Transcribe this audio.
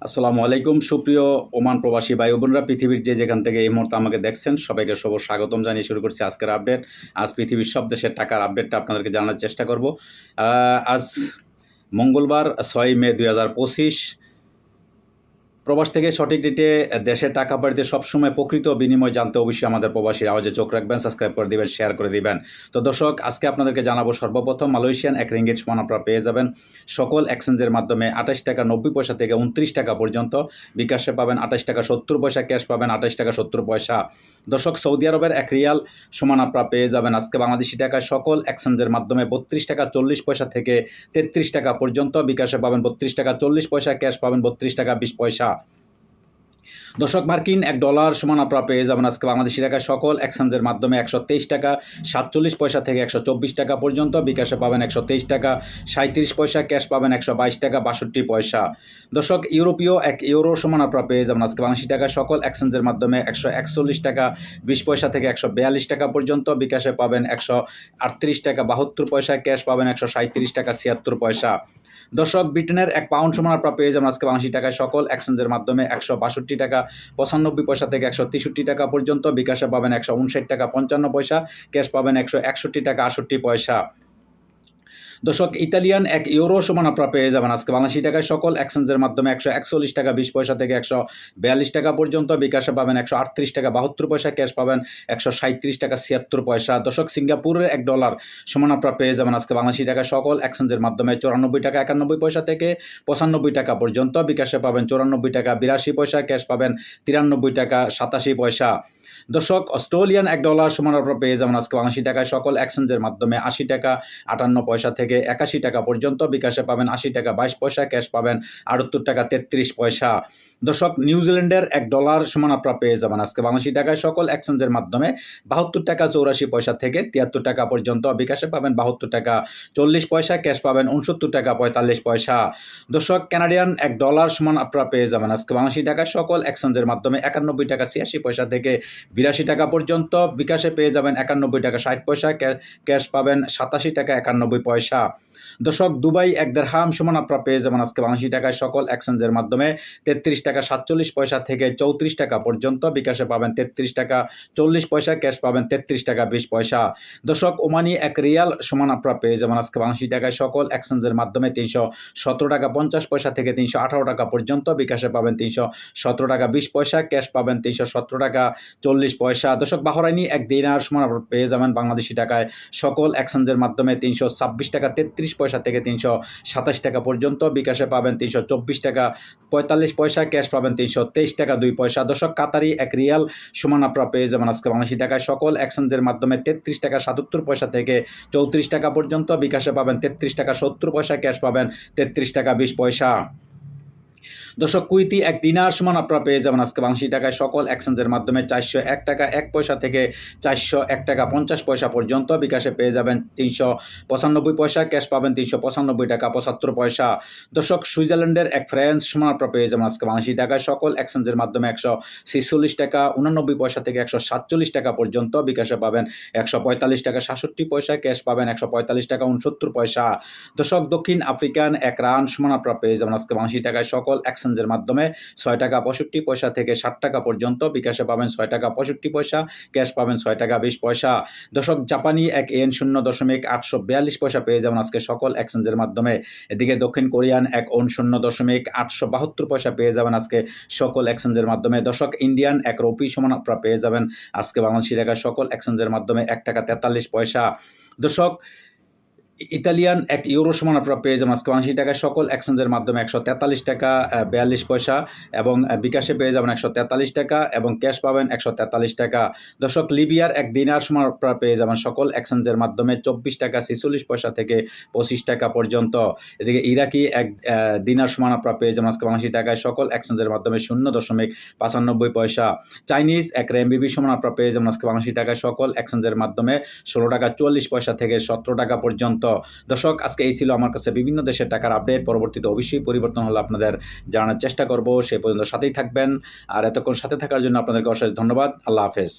আসসালামু আলাইকুম সুপ্রিয় ওমান প্রবাসী ভাই বোনরা, পৃথিবীর যেখান থেকে এই মুহূর্তে আমাকে দেখছেন সবাইকে স্বাগতম জানিয়ে শুরু করছি আজকের আপডেট। আজ পৃথিবীর সব দেশের টাকার আপডেটটা আপনাদেরকে জানার চেষ্টা করব। আজ মঙ্গলবার 6 মে 2025। প্রবাস থেকে সঠিক ডেটে দেশের টাকা পাঠিয়ে সবসময় প্রকৃত বিনিময় জানতে অবশ্যই আমাদের প্রবাসীর আওয়াজে চোখ রাখবেন, সাবস্ক্রাইব করে দিবেন, শেয়ার করে দিবেন। তো দর্শক, আজকে আপনাদেরকে জানাবো সর্বপ্রথম মালয়েশিয়ান এক রিঙ্গিট সমান আপনারা পেয়ে যাবেন সকল এক্সচেঞ্জের মাধ্যমে 28 টাকা 90 পয়সা থেকে 29 টাকা পর্যন্ত। বিকাশে পাবেন 28 টাকা 70 পয়সা, ক্যাশ পাবেন 28 টাকা 70 পয়সা। দর্শক, সৌদি আরবের এক রিয়াল সমান আপনারা পেয়ে যাবেন আজকে বাংলাদেশি টাকায় সকল এক্সচেঞ্জের মাধ্যমে 32 টাকা 40 পয়সা থেকে 33 টাকা পর্যন্ত। বিকাশে পাবেন 32 টাকা 40 পয়সা, ক্যাশ পাবেন 32 টাকা 20 পয়সা। দর্শক, মার্কিন $1 সমান আপনারা পেয়ে যাবেন আজকে বাংলাদেশি টাকায় সকল এক্সচেঞ্জের মাধ্যমে 123 টাকা 47 পয়সা থেকে 124 টাকা পর্যন্ত। বিকাশে পাবেন 123 টাকা 37 পয়সা, ক্যাশ পাবেন 122 টাকা 62 পয়সা। দর্শক, ইউরোপীয় €1 সমান আপনারা পেয়ে যাবেন আজকে বাংলাদেশি টাকায় সকল এক্সচেঞ্জের মাধ্যমে 141 টাকা 20 পয়সা থেকে 142 টাকা পর্যন্ত। বিকাশে পাবেন 138 টাকা 72 পয়সা, ক্যাশ পাবেন 137 টাকা 76 পয়সা। দর্শক, ব্রিটেনের £1 সমান আপনারা পেয়ে যাবেন আজকে বাংলাদেশি টাকায় সকল এক্সচেঞ্জের মাধ্যমে 162 টাকা 95 পয়সা থেকে 163 টাকা পর্যন্ত। বিকাশে পাবেন 159 টাকা 55 পয়সা, ক্যাশ পাবেন 161 টাকা 68 পয়সা। দর্শক, ইতালিয়ান €1 সমান আপনারা পেয়ে যাবেন আজকে বাংলাদেশি টাকায় সকল এক্সচেঞ্জের মাধ্যমে 141 টাকা 20 পয়সা থেকে 142 টাকা পর্যন্ত। বিকাশে পাবেন 138 টাকা 72 পয়সা, ক্যাশ পাবেন 137 টাকা 76 পয়সা। দর্শক, সিঙ্গাপুরের $1 সমান আপনারা পেয়ে যাবেন আজকে বাংলাদেশি টাকায় সকল এক্সচেঞ্জের মাধ্যমে 94 টাকা 91 পয়সা থেকে 95 টাকা পর্যন্ত। বিকাশে পাবেন 94 টাকা 82 পয়সা, ক্যাশ পাবেন 93 টাকা 87 পয়সা। দর্শক, অস্ট্রেলিয়ান $1 সমান আপনারা পেয়ে যাবেন আজকে বাংলাদেশি টাকায় সকল এক্সচেঞ্জের মাধ্যমে 80 টাকা 58 পয়সা থেকে 81 টাকা পর্যন্ত। বিকাশে পাবেন 80 টাকা 22 পয়সা, ক্যাশ পাবেন 78 টাকা 33 পয়সা। দর্শক, নিউজিল্যান্ডের $1 সমান আপনারা পেয়ে যাবেন আজকে বাংলাদেশি টাকায় সকল এক্সচেঞ্জের মাধ্যমে 72 টাকা 84 পয়সা থেকে 73 টাকা পর্যন্ত। বিকাশে পাবেন 72 টাকা 40 পয়সা, ক্যাশ পাবেন 69 টাকা 45 পয়সা। দর্শক, কানাডিয়ান $1 সমান আপনারা পেয়ে যাবেন আজকে বাংলাদেশি টাকায় সকল এক্সচেঞ্জের মাধ্যমে 91 টাকা 86 পয়সা থেকে 82 টাকা পর্যন্ত। বিকাশে পেয়ে যাবেন 91 টাকা 60 পয়সা, ক্যাশ পাবেন 87 টাকা 91 পয়সা। দর্শক, দুবাই $1 সমান আপনারা পেয়ে যাবেন আজকে বাংলাদেশি টাকায় সকল এক্সচেঞ্জের মাধ্যমে 33 টাকা 47 পয়সা থেকে 34 টাকা পর্যন্ত। বিকাশে পাবেন 33 টাকা 40 পয়সা, ক্যাশ পাবেন 33 টাকা 20 পয়সা। দর্শক, ওমানি এক রিয়াল সমান আপনারা পেয়ে যাবেন আজকে বাংলাদেশি টাকায় সকল এক্সচেঞ্জের মাধ্যমে 317 টাকা 50 পয়সা থেকে 318 টাকা পর্যন্ত। বিকাশে পাবেন 317 টাকা 20 পয়সা, ক্যাশ পাবেন 317 টাকা 40 পয়সা। দর্শক, বাহরাইনি এক দিনার সমান আপনারা পেয়ে যাবেন বাংলাদেশি টাকায় সকল এক্সচেঞ্জের মাধ্যমে 326 টাকা 33 পয়সা থেকে 327 টাকা পর্যন্ত। বিকাশে পাবেন 324 টাকা 45 পয়সা, ক্যাশ পাবেন 323 টাকা 2 পয়সা। দর্শক, কাতারি এক রিয়াল সমান আপনারা পেয়ে যাবেন আজকে বাংলাদেশি টাকায় সকল এক্সচেঞ্জের মাধ্যমে 33 টাকা 77 পয়সা থেকে 34 টাকা পর্যন্ত। বিকাশে পাবেন 33 টাকা 70 পয়সা, ক্যাশ পাবেন 33 টাকা 20 পয়সা। দর্শক, কুইতি এক দিনার সমান আপনারা পেয়ে যাবেন আজকে বাংলাদেশি টাকায় সকল এক্সচেঞ্জের মাধ্যমে 401 টাকা 1 পয়সা থেকে 401 টাকা 50 পয়সা পর্যন্ত। বিকাশে পেয়ে যাবেন 395 পয়সা, ক্যাশ পাবেন 395 টাকা 75 পয়সা। দর্শক, সুইজারল্যান্ডের এক ফ্রান্স সমান আপনারা পেয়ে যাবেন আজকে বাংলাদেশি টাকায় সকল এক্সচেঞ্জের মাধ্যমে 146 টাকা 89 পয়সা থেকে 147 টাকা পর্যন্ত। বিকাশে পাবেন 145 টাকা 67 পয়সা, ক্যাশ পাবেন 145 টাকা 69 পয়সা। দর্শক, দক্ষিণ আফ্রিকান এক রান সমান আপনারা পেয়ে যাবেন আজকে বাংলাদেশি টাকায় সকল এক্সচেঞ্জের মাধ্যমে 6 টাকা 65 পয়সা থেকে 60 টাকা পর্যন্ত। বিকাশে পাবেন 6 টাকা 65 পয়সা, ক্যাশ পাবেন 6 টাকা 20 পয়সা। দর্শক, জাপানি এক ইয়েন 0.842 পয়সা পেয়ে যাবেন আজকে সকল এক্সচেঞ্জের মাধ্যমে। এদিকে দক্ষিণ কোরিয়ান এক ওন 0.872 পয়সা পেয়ে যাবেন আজকে সকল এক্সচেঞ্জের মাধ্যমে। দর্শক, ইন্ডিয়ান এক রুপি সমান আপনারা পেয়ে যাবেন আজকে বাংলাদেশি টাকায় সকল এক্সচেঞ্জের মাধ্যমে 1 টাকা 43 পয়সা। দর্শক, ইতালিয়ান €1 সমান আপনারা পেয়ে যাবেন আজকে বাংলাদেশি টাকায় সকল এক্সচেঞ্জের মাধ্যমে 143 টাকা 42 পয়সা এবং বিকাশে পেয়ে যাবেন 143 টাকা এবং ক্যাশ পাবেন 143 টাকা। দর্শক, লিবিয়ার এক দিনার সমান আপনারা পেয়ে যাবেন সকল এক্সচেঞ্জের মাধ্যমে 24 টাকা 46 পয়সা থেকে 25 টাকা পর্যন্ত। এদিকে ইরাকি এক দিনার সমান আপনারা পেয়ে যাবেন আজকে বাংলাদেশি টাকায় সকল এক্সচেঞ্জের মাধ্যমে 0.95 পয়সা। চাইনিজ এক রেমবিবি সমান আপনারা পেয়ে যাবেন আজকে বাংলাদেশি টাকায় সকল এক্সচেঞ্জের মাধ্যমে 16 টাকা 44 পয়সা থেকে 17 টাকা পর্যন্ত। দর্শক, আজকে এই ছিল আমার কাছে বিভিন্ন দেশের টাকার আপডেট। পরবর্তীতে অবশ্যই পরিবর্তন হলে আপনাদের জানার চেষ্টা করব। সে পর্যন্ত সাথেই থাকবেন। আর এতক্ষণ সাথে থাকার জন্য আপনাদেরকে অশেষ ধন্যবাদ। আল্লাহ হাফেজ।